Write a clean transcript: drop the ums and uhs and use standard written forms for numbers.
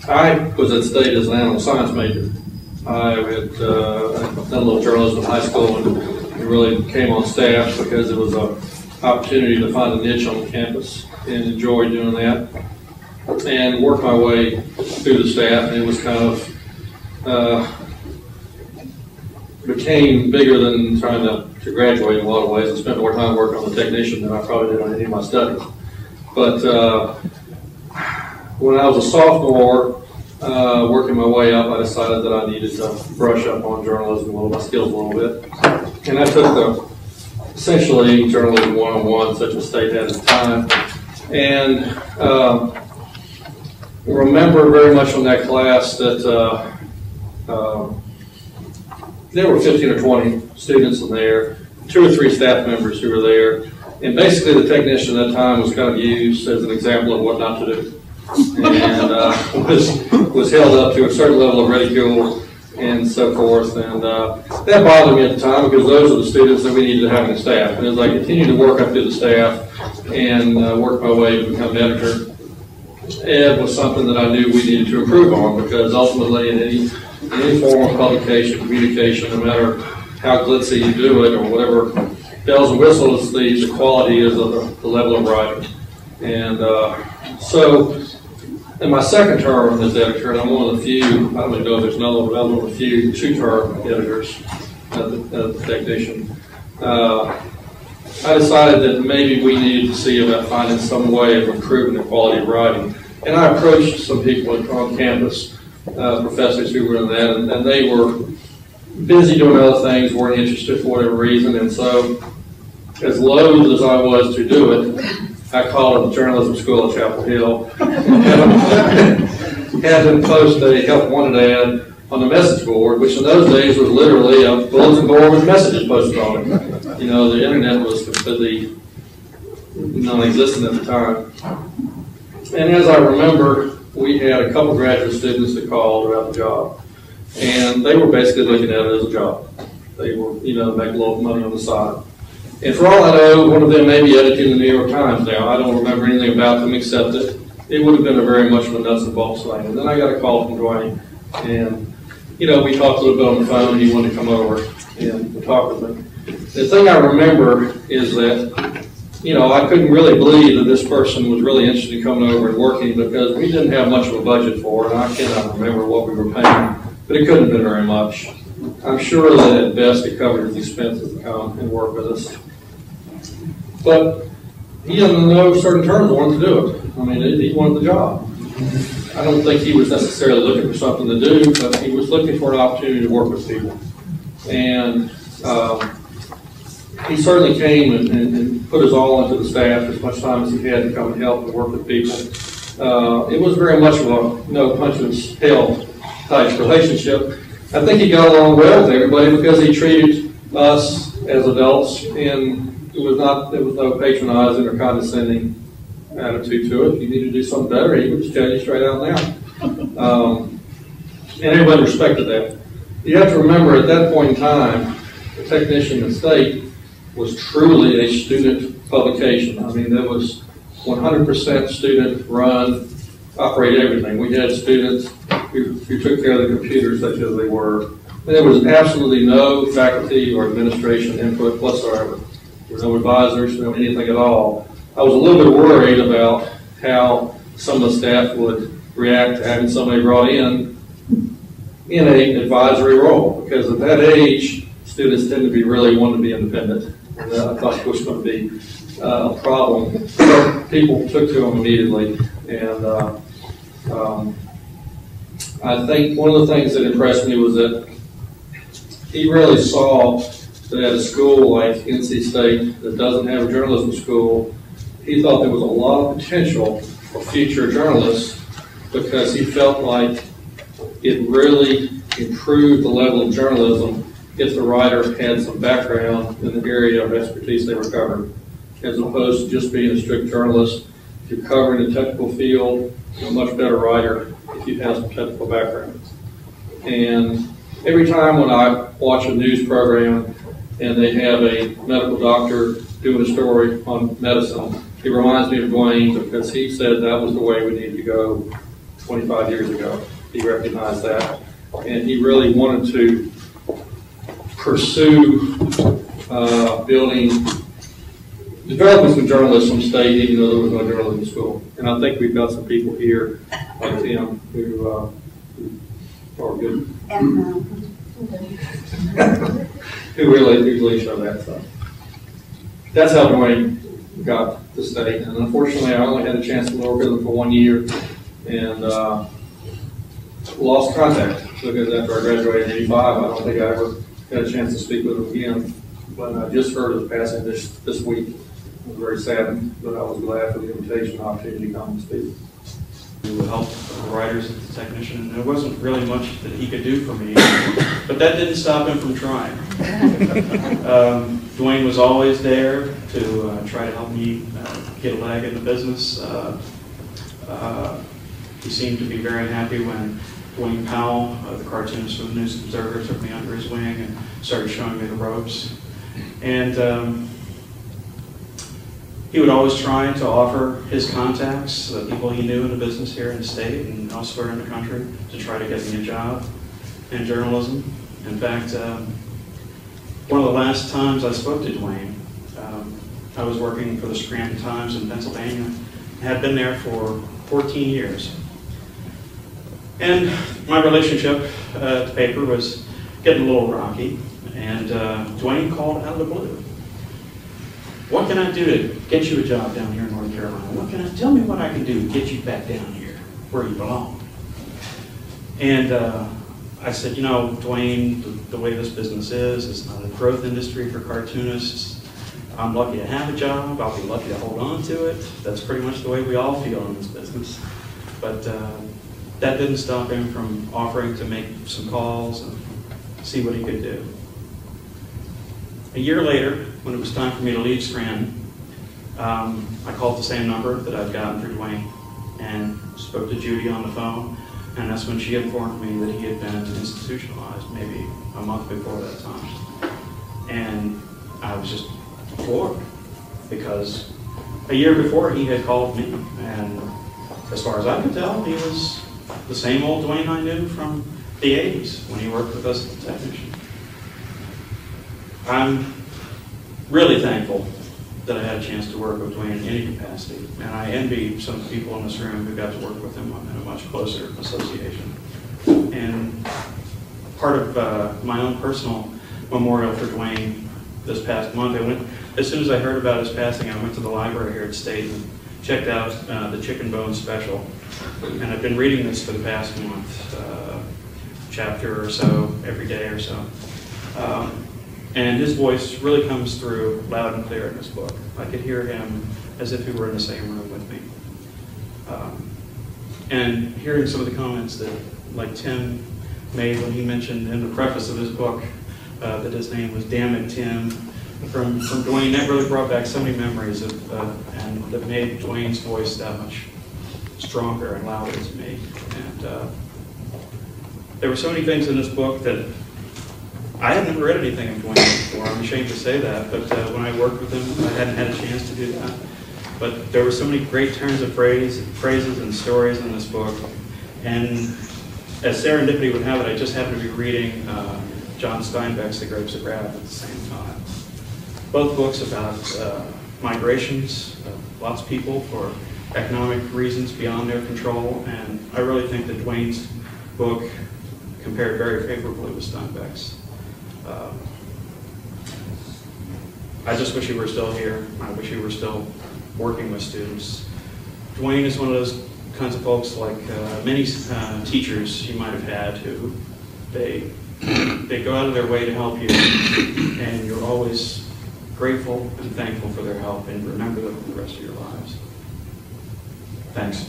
I was at State as an animal science major. I had done a little journalism in high school and really came on staff because it was an opportunity to find a niche on campus and enjoy doing that. And worked my way through the staff, and it was kind of became bigger than trying to graduate in a lot of ways. I spent more time working on the technician than I probably did on any of my studies. But when I was a sophomore, working my way up, I decided that I needed to brush up on journalism, my skills a little bit. And I took essentially journalism 101, such as State had at the time. And remember very much on that class that there were 15 or 20 students in there, 2 or 3 staff members who were there, and basically the technician at that time was kind of used as an example of what not to do, and was held up to a certain level of ridicule and so forth, and that bothered me at the time because those are the students that we needed to have in the staff. And as I continued to work up through the staff and work my way to become an editor, Ed was something that I knew we needed to improve on, because ultimately in any form of publication, communication, no matter how glitzy you do it or whatever bells and whistles, the quality is of the level of writing. And so in my second term as editor, and I'm one of the few, I don't even know if there's another one, but I'm one of the few 2-term editors at the technician, I decided that maybe we needed to see about finding some way of improving the quality of writing. And I approached some people on campus, professors who were in that, and they were busy doing other things, weren't interested for whatever reason. And so, as loath as I was to do it, I called the journalism school at Chapel Hill, had them post a help wanted ad on the message board, which in those days was literally a bulletin board with messages posted on it. You know, the internet was completely non-existent at the time. And as I remember, we had a couple graduate students that called about the job. And they were basically looking at it as a job. They were, you know, making a little money on the side. And for all I know, one of them may be editing the New York Times now. I don't remember anything about them except that it would have been a very much of a nuts and bolts thing. And then I got a call from Dwayne. And, you know, we talked a little bit on the phone, and he wanted to come over and talk with me. The thing I remember is that, you know, I couldn't really believe that this person was really interested in coming over and working, because we didn't have much of a budget for it, and I cannot remember what we were paying, but it couldn't have been very much. I'm sure that at best it covered his expenses to come and work with us. But he, in no certain terms, wanted to do it. I mean, he wanted the job. I don't think he was necessarily looking for something to do, but he was looking for an opportunity to work with people. And he certainly came and put his all into the staff, as much time as he had to come and help and work with people. It was very much of a no punches held type relationship. I think he got along well with everybody because he treated us as adults, and there was no patronizing or condescending attitude to it. If you need to do something better, he would just tell you straight out now. And everybody respected that. You have to remember, at that point in time, the technician at State was truly a student publication. I mean, that was 100% student run, operate everything. We had students who took care of the computers such as they were. And there was absolutely no faculty or administration input whatsoever. There were no advisors, no anything at all. I was a little bit worried about how some of the staff would react to having somebody brought in an advisory role, because at that age, students tend to be really wanting to be independent. And I thought it was going to be a problem. So people took to him immediately. And I think one of the things that impressed me was that he really saw that at a school like NC State that doesn't have a journalism school, he thought there was a lot of potential for future journalists, because he felt like it really improved the level of journalism if the writer had some background in the area of expertise they were covering, as opposed to just being a strict journalist. If you're covering a technical field, you're a much better writer if you have some technical background. And every time when I watch a news program and they have a medical doctor doing a story on medicine, it reminds me of Dwayne, because he said that was the way we needed to go 25 years ago. He recognized that, and he really wanted to pursue developing some journalists from state, even though there was no journalism school. And I think we've got some people here like Tim who are good, who really show that stuff. That's how Dwayne got the state. And unfortunately, I only had a chance to work with him for 1 year, and lost contact. Because after I graduated in '85, I don't think I ever had a chance to speak with him again. But I just heard of the passing this week. I was very saddened, but I was glad for the invitation and opportunity to come and speak. To help the writers and the technician, and there wasn't really much that he could do for me, but that didn't stop him from trying. Dwayne was always there to try to help me get a leg in the business. He seemed to be very happy when Dwayne Powell, the cartoonist from the News Observer, took me under his wing and started showing me the ropes. And he would always try to offer his contacts, the people he knew in the business here in the state and elsewhere in the country, to try to get me a job in journalism. In fact, one of the last times I spoke to Dwayne, I was working for the Scranton Times in Pennsylvania. I had been there for 14 years. And my relationship at the paper was getting a little rocky, and Dwayne called out of the blue. What can I do to get you a job down here in North Carolina? Tell me what I can do to get you back down here where you belong. And I said, you know, Dwayne, the way this business is, it's not a growth industry for cartoonists. I'm lucky to have a job. I'll be lucky to hold on to it. That's pretty much the way we all feel in this business. But that didn't stop him from offering to make some calls and see what he could do. A year later, when it was time for me to leave Scranton, I called the same number that I'd gotten for Dwayne and spoke to Judy on the phone, and that's when she informed me that he had been institutionalized maybe a month before that time. And I was just floored, because a year before he had called me, and as far as I could tell, he was the same old Dwayne I knew from the 80s when he worked with us as a technician. I'm really thankful that I had a chance to work with Dwayne in any capacity, and I envy some people in this room who got to work with him in a much closer association. And part of my own personal memorial for Dwayne this past month, as soon as I heard about his passing, I went to the library here at State and checked out the Chicken Bone Special, and I've been reading this for the past month, chapter or so, every day or so. And his voice really comes through loud and clear in this book. I could hear him as if he were in the same room with me. And hearing some of the comments that, like Tim made when he mentioned in the preface of his book that his name was Damn It Tim, from Dwayne, that really brought back so many memories and that made Dwayne's voice that much stronger and louder to me. And there were so many things in this book that I had never read anything of Dwayne before. I'm ashamed to say that, but when I worked with him, I hadn't had a chance to do that. But there were so many great turns of phrases and stories in this book. And as serendipity would have it, I just happened to be reading John Steinbeck's The Grapes of Wrath at the same time. Both books about migrations of lots of people for economic reasons beyond their control, and I really think that Dwayne's book compared very favorably with Steinbeck's. I just wish he were still here. I wish he were still working with students. Dwayne is one of those kinds of folks, like many teachers you might have had, who they go out of their way to help you, and you're always grateful and thankful for their help, and remember them for the rest of your lives. Thanks.